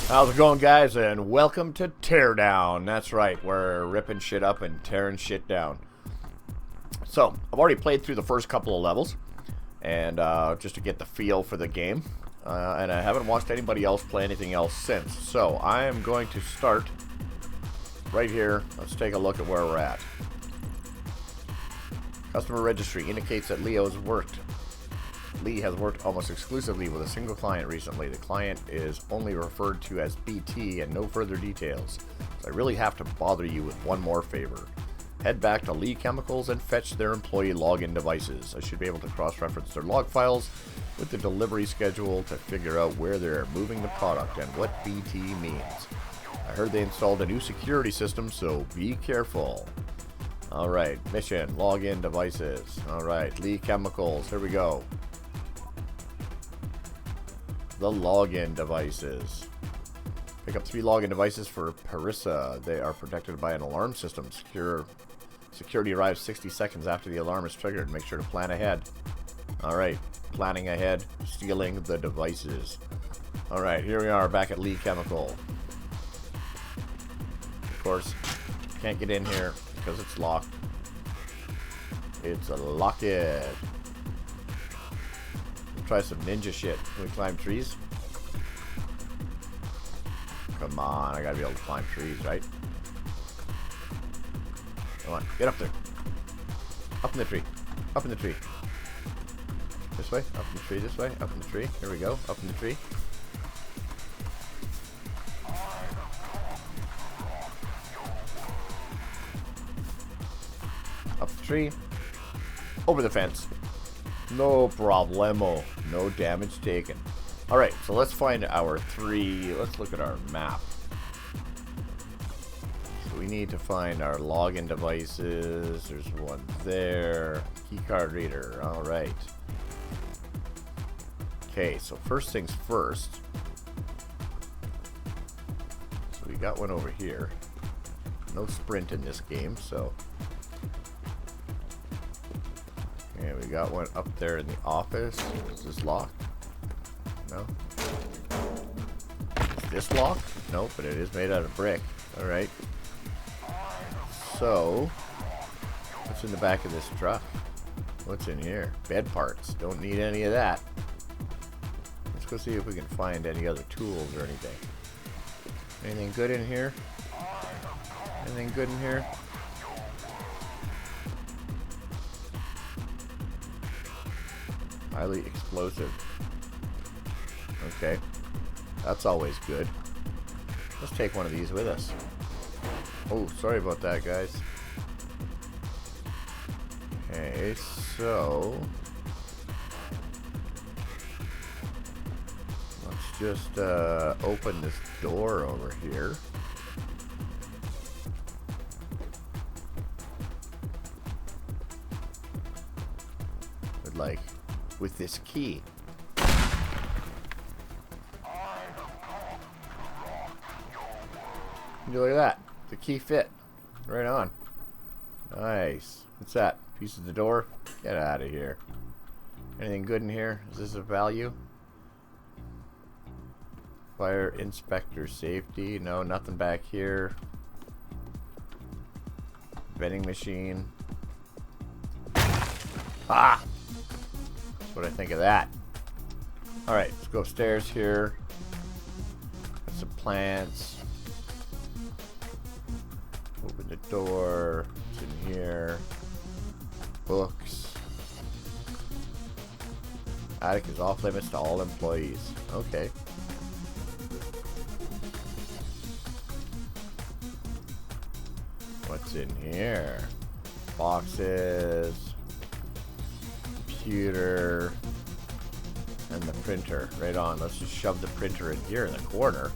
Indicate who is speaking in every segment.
Speaker 1: How's it going, guys? And welcome to Teardown. That's right, we're ripping shit up and tearing shit down. So, I've already played through the first couple of levels, and just to get the feel for the game. And I haven't watched anybody else play anything else since. So, I am going to start right here. Let's take a look at where we're at. Customer registry indicates that Lee has worked almost exclusively with a single client recently. The client is only referred to as BT and no further details. So I really have to bother you with one more favor. Head back to Lee Chemicals and fetch their employee login devices. I should be able to cross-reference their log files with the delivery schedule to figure out where they're moving the product and what BT means. I heard they installed a new security system, so be careful. Alright, mission, login devices. Alright, Lee Chemicals, here we go. The login devices. Pick up 3 login devices for Parissa. They are protected by an alarm system. Security arrives 60 seconds after the alarm is triggered. Make sure to plan ahead. Alright, planning ahead, stealing the devices. Alright, here we are back at Lee Chemical. Of course, can't get in here because it's locked. It's locked. Try some ninja shit. Can we climb trees? Come on, I gotta be able to climb trees, right? Come on, get up there. Up in the tree. Up in the tree. This way, up in the tree, this way, up in the tree. Here we go, up in the tree. Up the tree. Over the fence. No problemo. No damage taken. Alright, so let's find our 3. Let's look at our map. So we need to find our login devices. There's one there. Keycard reader. Alright. Okay, so first things first. So we got one over here. No sprint in this game, so... And we got one up there in the office. Is this locked? No. Is this locked? Nope, but it is made out of brick. Alright. So, what's in the back of this truck? What's in here? Bed parts. Don't need any of that. Let's go see if we can find any other tools or anything. Anything good in here? Anything good in here? Highly explosive. Okay. That's always good. Let's take one of these with us. Oh, sorry about that, guys. Okay, so... let's just open this door over here. With this key. Look at that. The key fit. Right on. Nice. What's that? Piece of the door? Get out of here. Anything good in here? Is this a value? Fire inspector safety. No, nothing back here. Vending machine. Ah! What I think of that. Alright, let's go upstairs here. Got some plants. Open the door. What's in here? Books. Attic is off limits to all employees. Okay. What's in here? Boxes. Computer and the printer. Right on. Let's just shove the printer in here in the corner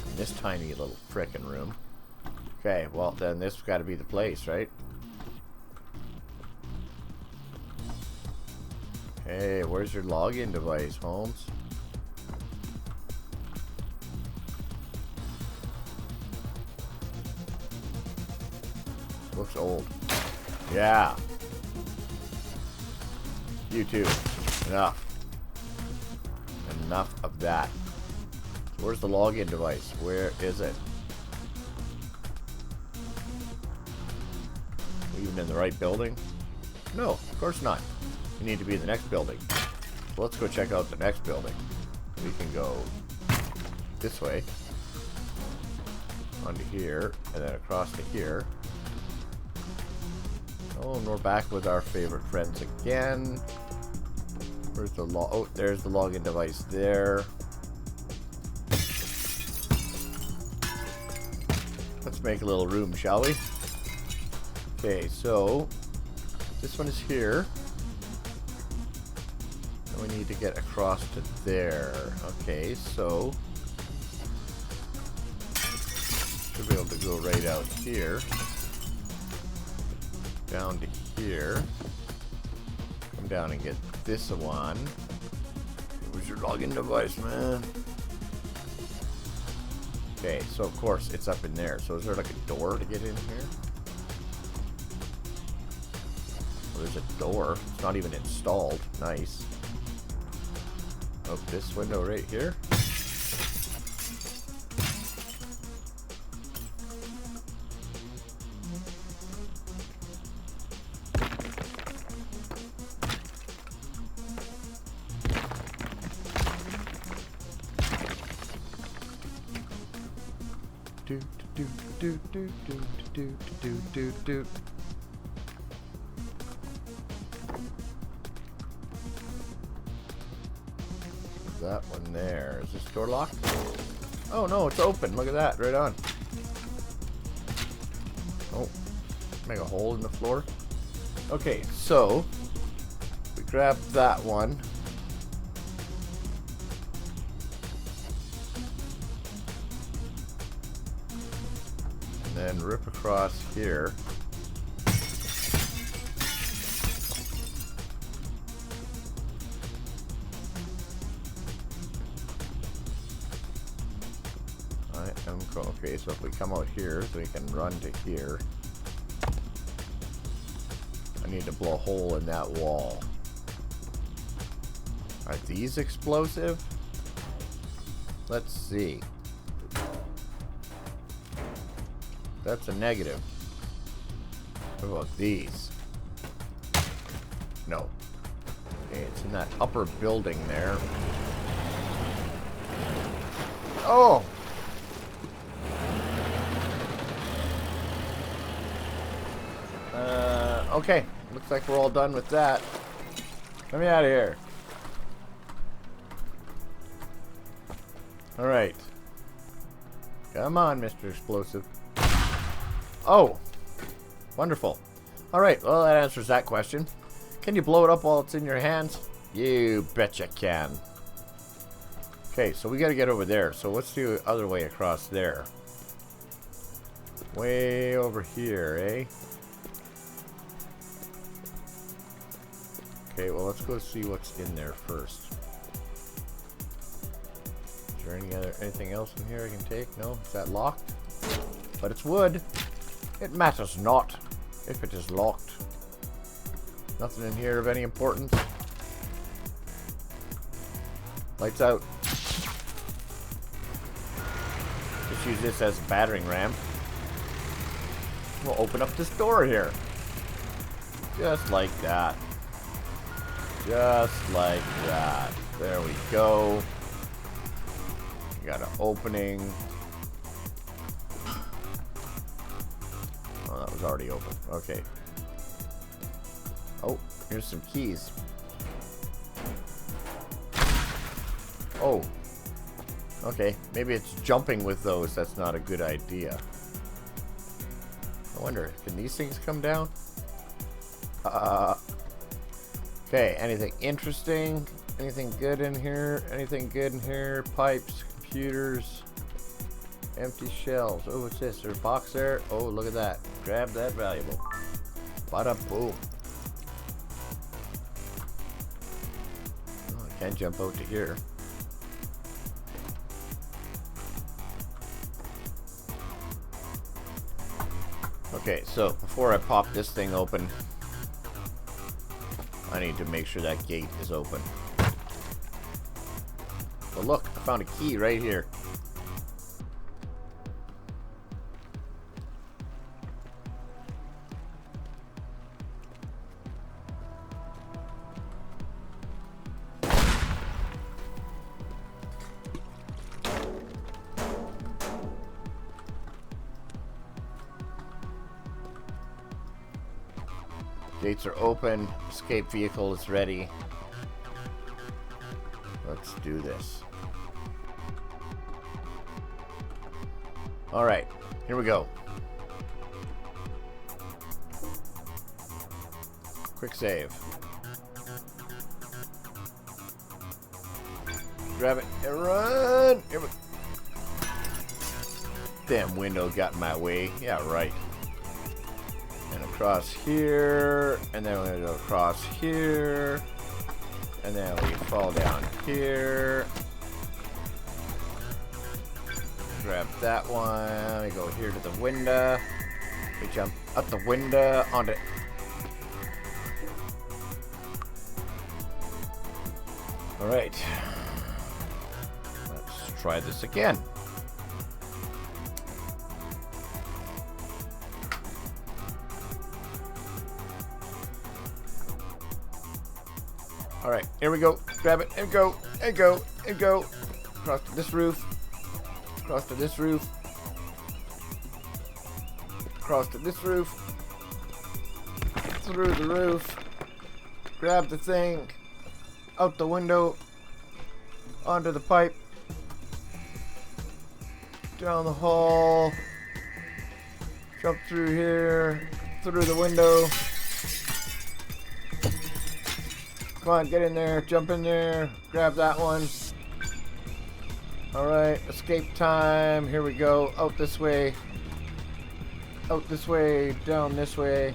Speaker 1: in this tiny little frickin' room. Okay, well then this has got to be the place, right? Hey, where's your login device, Holmes? Looks old. Yeah. You too. Enough. Enough of that. Where's the login device? Where is it? Are we even in the right building? No, of course not. We need to be in the next building. So let's go check out the next building. We can go this way. Onto here, and then across to here. Oh, and we're back with our favorite friends again. Where's the oh, there's the login device there. Let's make a little room, shall we? Okay, so this one is here. And we need to get across to there. Okay, so should be able to go right out here. Down to here. Come down and get this one. Where's your login device, man? Okay, so of course it's up in there. So is there like a door to get in here? Well, there's a door. It's not even installed. Nice. Oh, this window right here. Do. That one there. Is this door locked? Oh no, it's open. Look at that. Right on. Oh, make a hole in the floor. Okay, so we grab that one. And then rip across here. Okay, so if we come out here, so we can run to here. I need to blow a hole in that wall. Are these explosive? Let's see. That's a negative. What about these? No. Okay, it's in that upper building there. Oh! Okay, looks like we're all done with that. Let me out of here. Alright. Come on, Mr. Explosive. Oh! Wonderful. Alright, well that answers that question. Can you blow it up while it's in your hands? You bet you can. Okay, so we gotta get over there. So let's do the other way across there. Way over here, eh? Okay, well let's go see what's in there first. Is there anything else in here I can take? No? Is that locked? But it's wood. It matters not if it is locked. Nothing in here of any importance. Lights out. Just use this as a battering ram. We'll open up this door here. Just like that. Just like that. There we go. We got an opening. Oh, that was already open. Okay. Oh, here's some keys. Oh. Okay, maybe it's jumping with those. That's not a good idea. I wonder, can these things come down? Okay, anything interesting? Anything good in here? Anything good in here? Pipes, computers, empty shelves. Oh, what's this? There's a box there. Oh, look at that. Grab that valuable. Bada boom. Oh, I can't jump out to here. Okay, so before I pop this thing open, I need to make sure that gate is open. But look, I found a key right here. Gates are open. Escape vehicle is ready. Let's do this. Alright, here we go. Quick save. Grab it and run! Here we... Damn window got in my way. Yeah, right. And across here, and then we're gonna go across here, and then we fall down here. Grab that one. We go here to the window. We jump up the window onto. All right. Let's try this again. All right, here we go. Grab it and go, and go, and go. Across to this roof. Across to this roof. Across to this roof. Through the roof. Grab the thing. Out the window. Onto the pipe. Down the hall. Jump through here. Through the window. Come on, get in there, jump in there, grab that one. Alright, escape time. Here we go. Out this way. Out this way, down this way.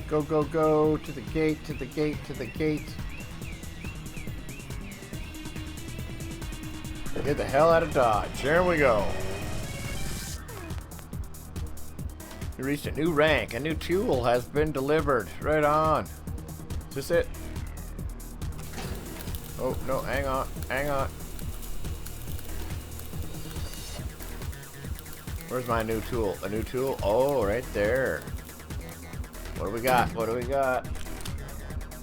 Speaker 1: Go, go, go. To the gate, to the gate, to the gate. Get the hell out of Dodge. There we go. You reached a new rank. A new tool has been delivered. Right on. Is this it? Oh, no, hang on, hang on. Where's my new tool? A new tool? Oh, right there. What do we got? What do we got?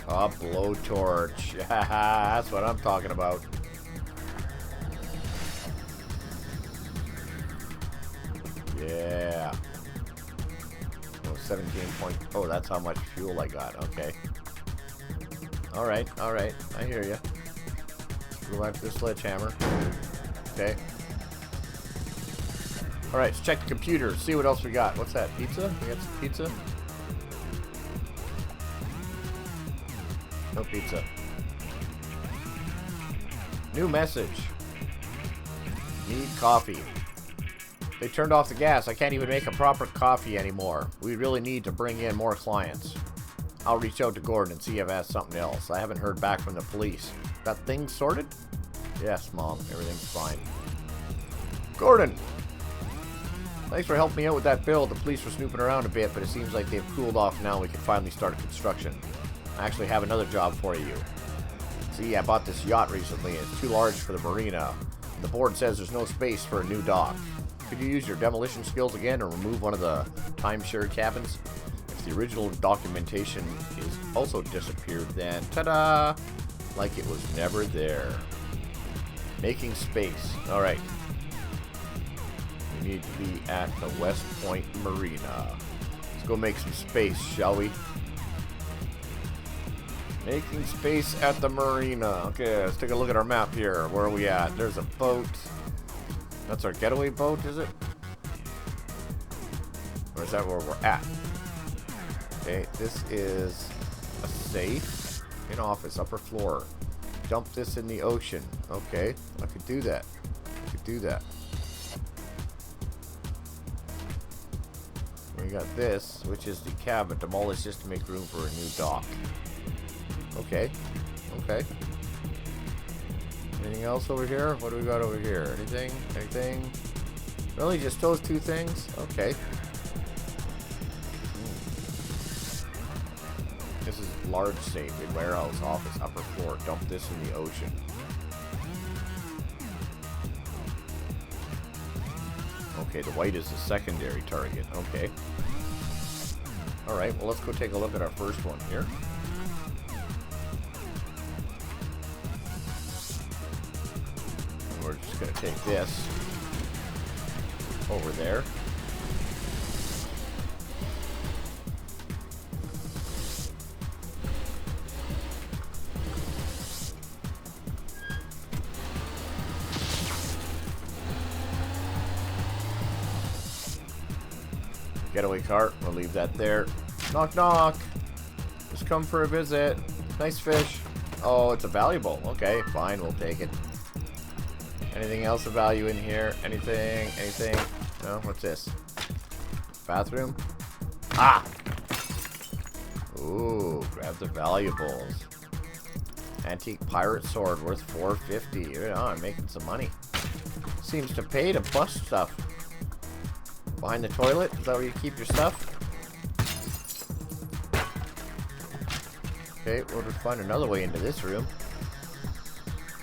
Speaker 1: A blowtorch. That's what I'm talking about. Yeah. Oh, 17 point. Oh, that's how much fuel I got. Okay. Alright, I hear you. Go back to the sledgehammer. Okay. Alright, let's check the computer. See what else we got. What's that? Pizza? We got some pizza? No pizza. New message. Need coffee. They turned off the gas. I can't even make a proper coffee anymore. We really need to bring in more clients. I'll reach out to Gordon and see if he has something else. I haven't heard back from the police. That thing sorted? Yes, Mom. Everything's fine. Gordon! Thanks for helping me out with that build. The police were snooping around a bit, but it seems like they've cooled off now. We can finally start construction. I actually have another job for you. See, I bought this yacht recently, and it's too large for the marina. The board says there's no space for a new dock. Could you use your demolition skills again and remove one of the timeshare cabins? If the original documentation is also disappeared, then ta-da! Like it was never there. Making space. Alright. We need to be at the West Point Marina. Let's go make some space, shall we? Making space at the marina. Okay, let's take a look at our map here. Where are we at? There's a boat. That's our getaway boat, is it? Or is that where we're at? Okay, this is a safe. In office, upper floor. Dump this in the ocean. Okay, I could do that. I could do that. We got this, which is the cabin. Demolish this to make room for a new dock. Okay. Okay. Anything else over here? What do we got over here? Anything? Anything? Really? Just those two things? Okay. This is large safe in warehouse, office, upper floor. Dump this in the ocean. Okay, the white is the secondary target. Okay. Alright, well, let's go take a look at our first one here. And we're just going to take this over there. Getaway cart. We'll leave that there. Knock, knock. Just come for a visit. Nice fish. Oh, it's a valuable. Okay, fine. We'll take it. Anything else of value in here? Anything? Anything? No? What's this? Bathroom? Ah! Ooh, grab the valuables. Antique pirate sword worth $4.50. You know, I'm making some money. Seems to pay to bust stuff. Behind the toilet? Is that where you keep your stuff? Okay, we'll just find another way into this room.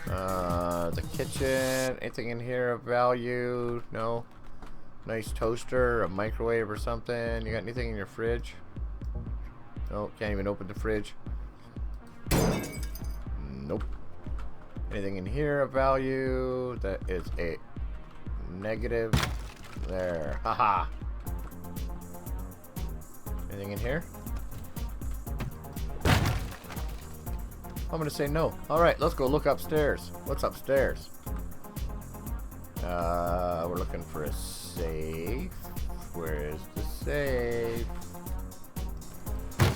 Speaker 1: The kitchen. Anything in here of value? No. Nice toaster, a microwave or something. You got anything in your fridge? No, can't even open the fridge. Nope. Anything in here of value? That is a negative. There. Haha. Anything in here? I'm gonna say no. Alright, let's go look upstairs. What's upstairs? We're looking for a safe. Where's the safe?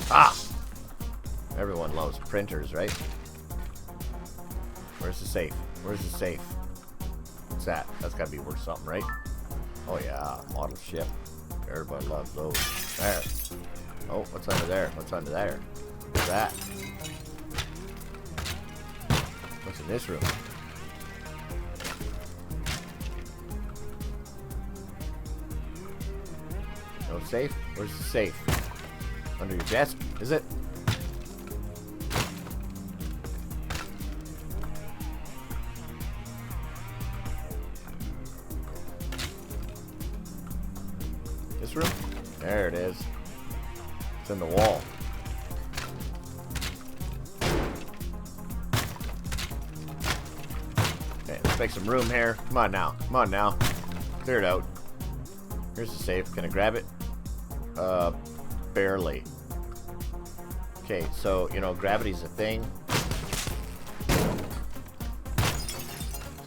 Speaker 1: Ah! Everyone loves printers, right? Where's the safe? Where's the safe? What's that? That's gotta be worth something, right? Oh yeah, model ship. Everybody loves those. There. Oh, what's under there? What's under there? What's that? What's in this room? No safe? Where's the safe? Under your desk? Is it? This room? There it is. It's in the wall. Okay, let's make some room here. Come on now. Come on now. Clear it out. Here's the safe. Can I grab it? Barely. Okay, so, you know, gravity's a thing.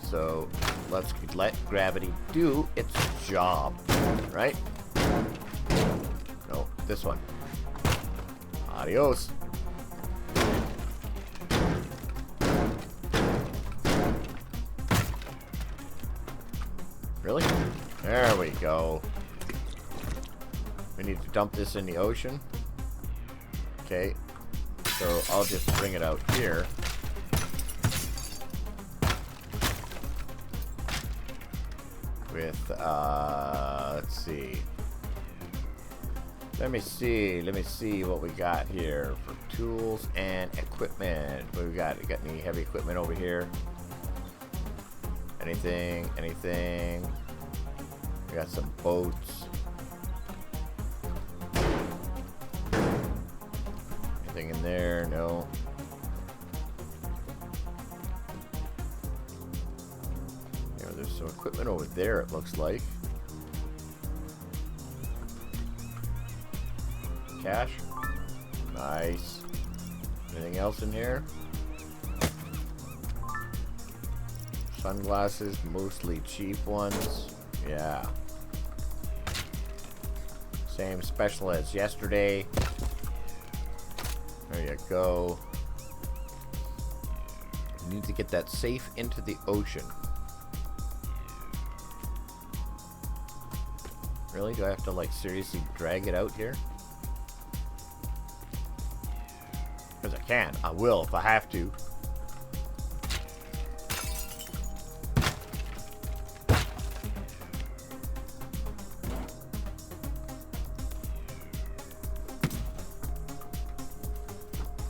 Speaker 1: So, let's let gravity do its job. Right? No, this one. Adios. Really? There we go. We need to dump this in the ocean. Okay. So I'll just bring it out here. With, let's see. Let me see what we got here for tools and equipment. What we got? You got any heavy equipment over here? Anything? Anything? We got some boats. Anything in there? No. Yeah, there's some equipment over there, it looks like. Cash. Nice. Anything else in here? Sunglasses, mostly cheap ones. Yeah. Same special as yesterday. There you go. Need to get that safe into the ocean. Really? Do I have to, like, seriously drag it out here? Because I can. I will if I have to.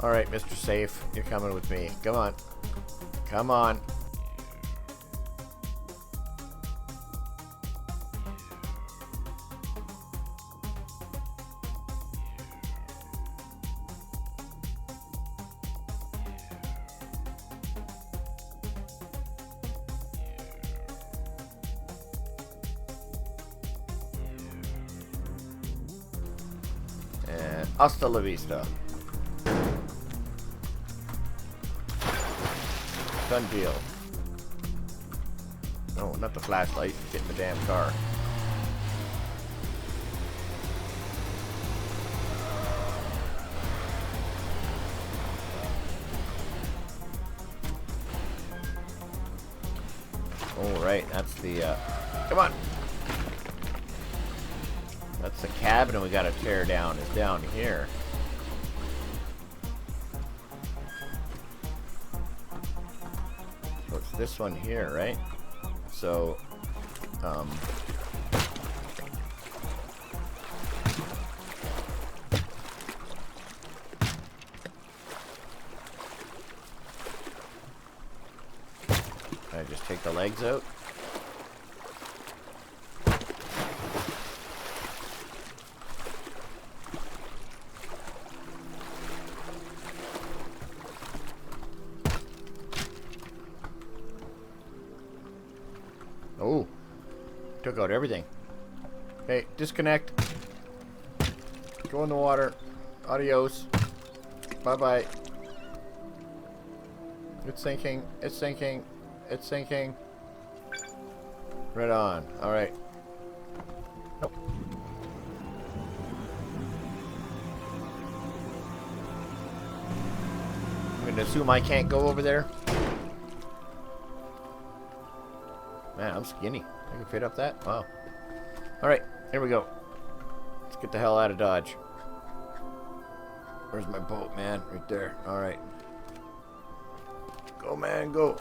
Speaker 1: Alright, Mr. Safe. You're coming with me. Come on. Come on. And hasta la vista. Done deal. No, not the flashlight. Get in the damn car. Oh, right. That's the, come on. That's the cabin we gotta tear down. Is down here. So it's this one here, right? So, I just take the legs out. Oh, took out everything. Hey, disconnect. Go in the water. Adios. Bye-bye. It's sinking. It's sinking. It's sinking. Right on. Alright. Nope. I'm going to assume I can't go over there. Man, I'm skinny. I can fit up that? Wow. Alright, here we go. Let's get the hell out of Dodge. Where's my boat, man? Right there. Alright. Go, man, go.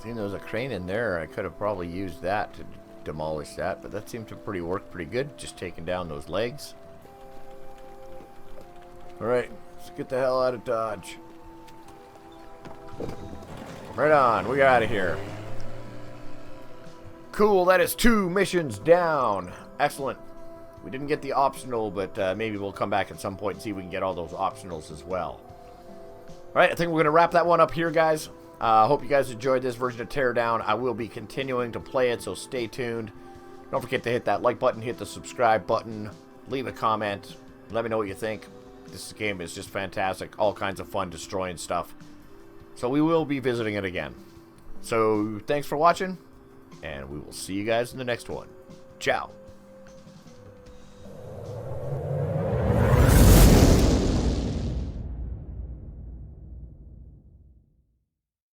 Speaker 1: Seeing there was a crane in there, I could have probably used that to demolish that, but that seemed to work pretty good, just taking down those legs. Alright, let's get the hell out of Dodge. Right on, we got out of here. Cool, that is 2 missions down. Excellent. We didn't get the optional, but maybe we'll come back at some point and see if we can get all those optionals as well. Alright, I think we're going to wrap that one up here, guys. Hope you guys enjoyed this version of Teardown. I will be continuing to play it, so stay tuned. Don't forget to hit that like button, hit the subscribe button, leave a comment, let me know what you think. This game is just fantastic. All kinds of fun destroying stuff. So we will be visiting it again. So thanks for watching, and we will see you guys in the next one. Ciao.